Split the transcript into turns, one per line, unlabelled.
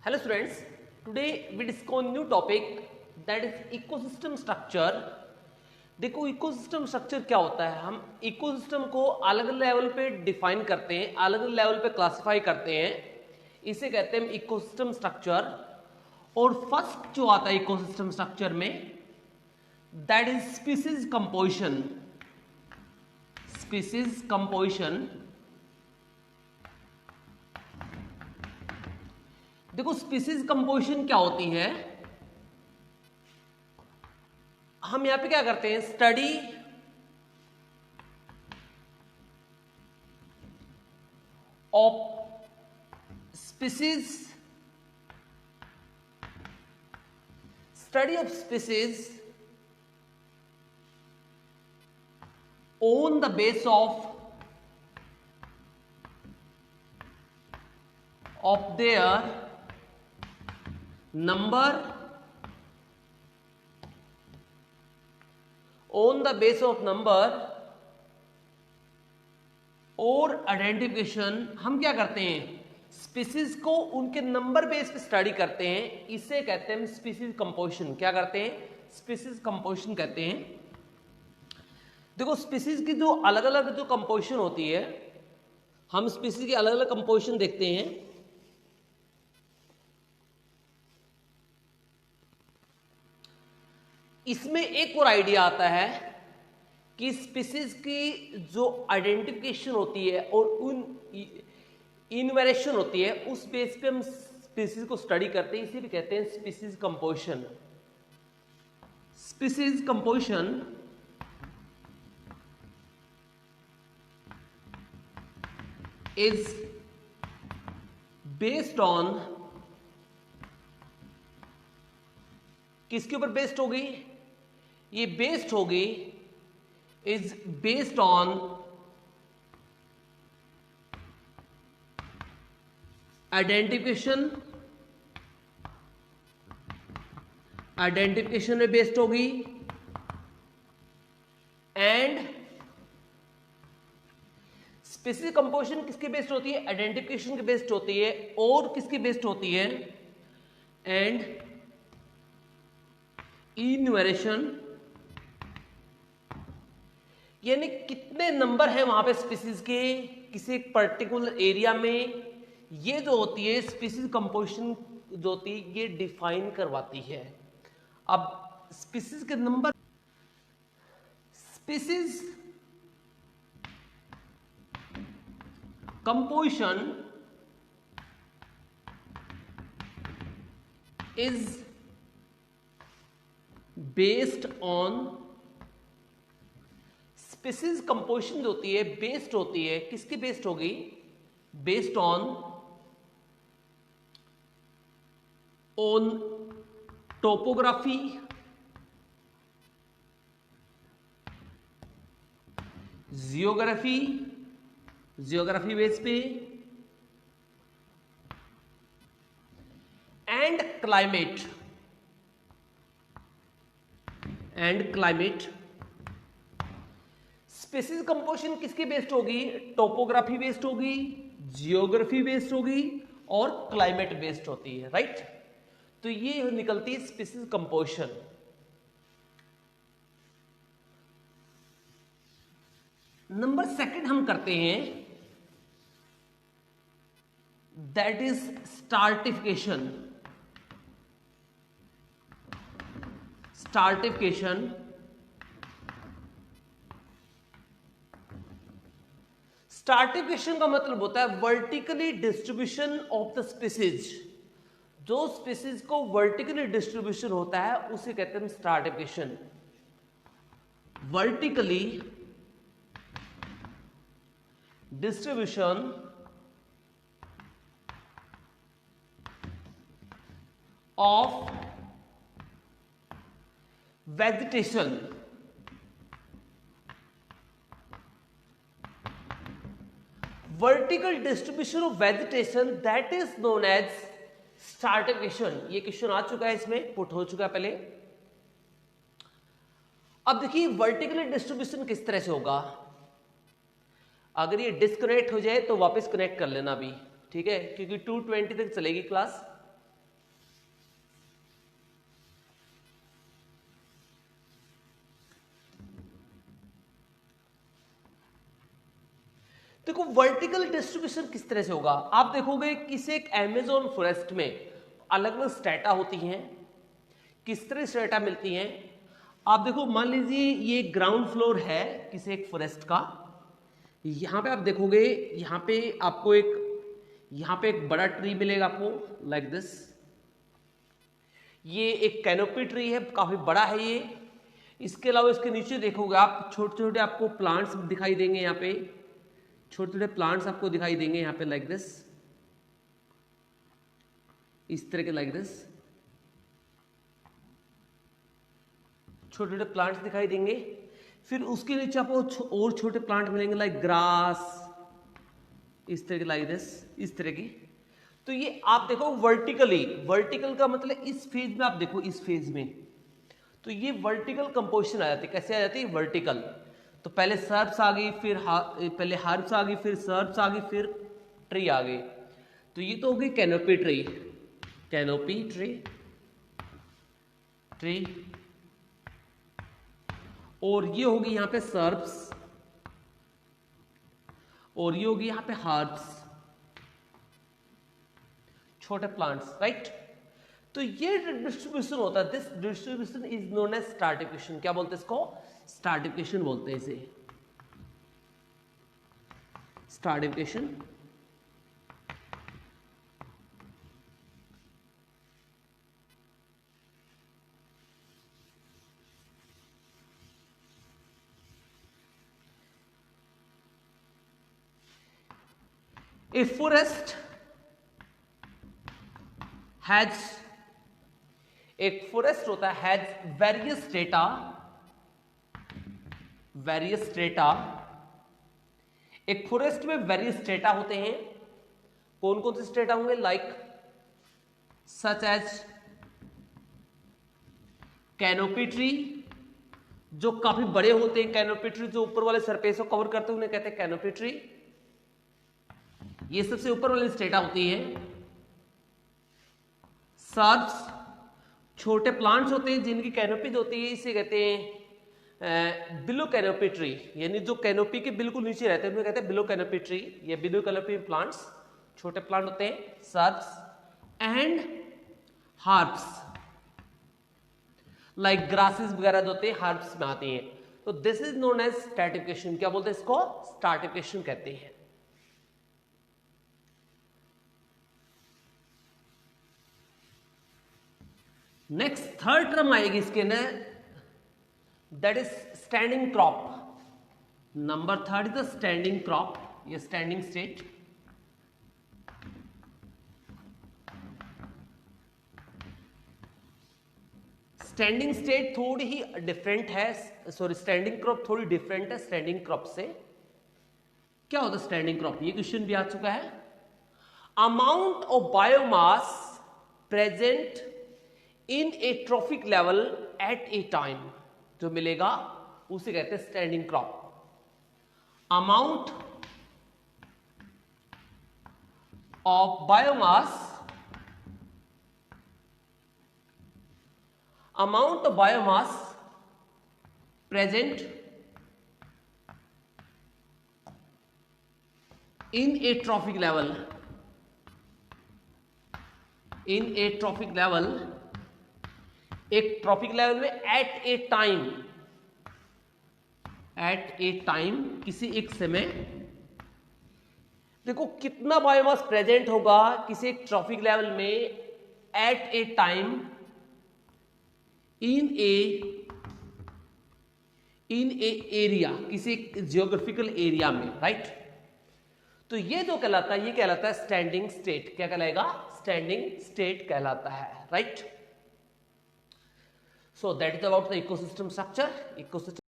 Hello students, today we discuss new topic that is ecosystem structure. देखो ecosystem structure क्या होता है। हम इकोसिस्टम को अलग अलग लेवल पे डिफाइन करते हैं, अलग अलग लेवल पे क्लासिफाई करते हैं, इसे कहते हैं इकोसिस्टम स्ट्रक्चर। और फर्स्ट जो आता है इकोसिस्टम स्ट्रक्चर में that is species composition. Species composition, देखो स्पीसीज कंपोजिशन क्या होती है। हम यहां पे क्या करते हैं, study of species, study of species on the base of their number, on the base of number और आइडेंटिफिकेशन। हम क्या करते हैं, स्पीसीज को उनके नंबर बेस पे स्टडी करते हैं, इसे कहते हैं स्पीसीज कंपोजिशन। क्या करते हैं, स्पीसीज कंपोजिशन कहते हैं। देखो स्पीसीज की जो अलग अलग जो कंपोजिशन होती है, हम स्पीसीज की अलग अलग कंपोजिशन देखते हैं। इसमें एक और आइडिया आता है कि स्पीसीज की जो आइडेंटिफिकेशन होती है और उन इनवेरेशन होती है, उस बेस पे हम स्पीसीज को स्टडी करते हैं, इसे भी कहते हैं species composition. Species composition is based on, किसके ऊपर बेस्ड होगी, ये बेस्ड होगी, is based on identification, identification में बेस्ड होगी, एंड स्पीसीज कंपोजिशन किसके बेस्ड होती है, आइडेंटिफिकेशन के बेस्ड होती है, और किसकी बेस्ड होती है, एंड इन्वेरेशन, यानी कितने नंबर हैं वहां पे स्पीसीज के किसी एक पर्टिकुलर एरिया में, ये जो होती है स्पीसीज कंपोजिशन जो होती है ये डिफाइन करवाती है। अब स्पीसीज के number, species composition is based on, species composition जो होती है बेस्ड होती है, किसकी बेस्ड होगी, based on topography, geography, geography base पे, and climate, and climate. Species composition किसकी बेस्ड होगी, टोपोग्राफी बेस्ड होगी, जियोग्राफी बेस्ड होगी, और क्लाइमेट बेस्ड होती है, राइट। तो ये निकलती है स्पीसीज कंपोजिशन। नंबर सेकंड हम करते हैं that is stratification. Stratification, stratification का मतलब होता है vertically distribution of the species. जो स्पीसीज को वर्टिकली डिस्ट्रीब्यूशन होता है उसे कहते हैं stratification. Vertically distribution of vegetation, vertical distribution of vegetation that is known as stratification. ये क्वेश्चन आ चुका है, इसमें पुट हो चुका है पहले। अब देखिए वर्टिकल डिस्ट्रीब्यूशन किस तरह से होगा। अगर ये डिस्कनेक्ट हो जाए तो वापस कनेक्ट कर लेना भी, ठीक है, क्योंकि 2:20 तक चलेगी क्लास। देखो वर्टिकल डिस्ट्रीब्यूशन किस तरह से होगा, आप देखोगे किसी एक अमेज़न फॉरेस्ट में अलग अलग स्ट्रेटा होती हैं, किस तरह स्ट्रेटा मिलती हैं। आप देखो मान लीजिए ये ग्राउंड फ्लोर है किसी एक फॉरेस्ट का, यहां पे आप देखोगे यहां पे आपको एक बड़ा ट्री मिलेगा आपको लाइक दिस, ये एक कैनोपी ट्री है, काफी बड़ा है ये। इसके अलावा इसके नीचे देखोगे आप छोटे छोटे आपको प्लांट्स दिखाई देंगे, यहाँ पे छोटे छोटे प्लांट्स आपको दिखाई देंगे यहाँ पे लाइक दिस, इस तरह के लाइक दिस छोटे छोटे प्लांट्स दिखाई देंगे। फिर उसके नीचे आपको और छोटे प्लांट मिलेंगे लाइक ग्रास, इस तरह के लाइक दिस, इस तरह की। तो ये आप देखो वर्टिकली, वर्टिकल का मतलब इस फेज में आप देखो, इस फेज में तो ये वर्टिकल कंपोजिशन आ जाती है। कैसे आ जाती है वर्टिकल, तो पहले सर्ब्स आ गई, फिर पहले हर्ब्स आ गई, फिर सर्ब्स आ गई, फिर ट्री आ गई। तो ये तो हो गई कैनोपी ट्री, कैनोपी ट्री और ये होगी यहां पे सर्ब्स और ये होगी यहां पे हर्ब्स, छोटे प्लांट्स, राइट। तो ये डिस्ट्रीब्यूशन होता है, this distribution is known as stratification. क्या बोलते हैं इसको, स्ट्रैटिफिकेशन बोलते हैं इसे, स्ट्रैटिफिकेशन। A forest has, एक फॉरेस्ट होता है हैज वेरियस स्ट्रेटा, एक फॉरेस्ट में वेरियस स्ट्रेटा होते हैं। कौन कौन से स्ट्रेटा होंगे, like such as canopy tree, जो काफी बड़े होते हैं, कैनोपी ट्री जो ऊपर वाले सरफेस को कवर करते हैं उन्हें कहते हैं कैनोपी ट्री, ये सबसे ऊपर वाली स्ट्रेटा होती है। सर्ब्स, छोटे प्लांट्स होते हैं जिनकी कैनोपी होती है, इसे कहते हैं बिलो कैनोपी ट्री, यानी जो कैनोपी के बिल्कुल नीचे रहते हैं उन्हें कहते हैं बिलो कैनोपी ट्री या बिलो कैनोपी प्लांट्स, छोटे प्लांट होते हैं। Shrubs and herbs like grasses वगैरह जो होते हैं हर्ब्स में आती हैं। तो this is known as stratification. क्या बोलते हैं इसको, स्ट्रैटिफिकेशन कहते हैं। नेक्स्ट थर्ड टर्म आएगी इसके अंदर, that is standing crop. Number third is the standing crop या स्टैंडिंग स्टेट। स्टैंडिंग स्टेट थोड़ी ही डिफरेंट है, सॉरी स्टैंडिंग क्रॉप थोड़ी डिफरेंट है स्टैंडिंग क्रॉप से। क्या होता है स्टैंडिंग क्रॉप, ये क्वेश्चन भी आ चुका है। Amount of biomass present in a trophic level at a time, जो मिलेगा उसे कहते हैं standing crop. Amount of biomass, amount of biomass present in a trophic level, in a trophic level, एक ट्रॉफिक लेवल में एट ए टाइम, किसी एक समय। देखो कितना बायोमास प्रेजेंट होगा किसी एक ट्रॉफिक लेवल में at a time in a area, किसी जियोग्राफिकल एरिया में, राइट। तो ये जो कहलाता है, ये कहलाता है स्टैंडिंग स्टेट। क्या कहलाएगा, स्टैंडिंग स्टेट कहलाता है, right. So that is about the ecosystem structure. Ecosystem